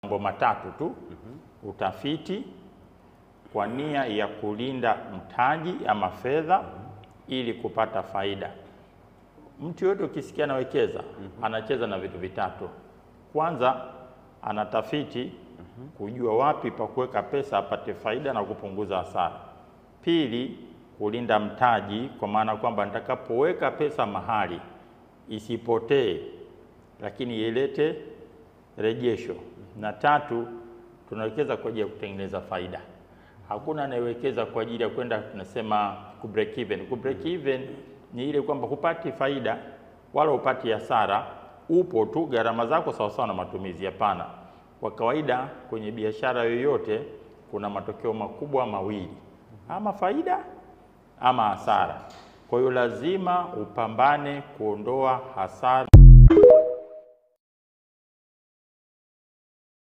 mambo matatu tu. Utafiti kwa nia ya kulinda mtaji ama fedha ili kupata faida. Mtu yote ukisikia anawekeza, anacheza na vitu vitatu. Kwanza anatafiti kujua wapi pa kuweka pesa apate faida na kupunguza hasara. Pili, kulinda mtaji, kwa maana kwamba nitakapoweka pesa mahali isipotee, lakini ilete rejesho. Na tatu, tunawekeza kwa ajili ya kutengeneza faida. Hakuna anayewekeza kwa ajili ya kwenda tunasema ku break even. Ku break even ni ile kwamba hupati faida wala hupati hasara, upo tu gharama zako sawa sawa na matumizi. Hapana. Kwa kawaida kwenye biashara yoyote kuna matokeo makubwa mawili, ama faida ama hasara. Kwa hiyo lazima upambane kuondoa hasara.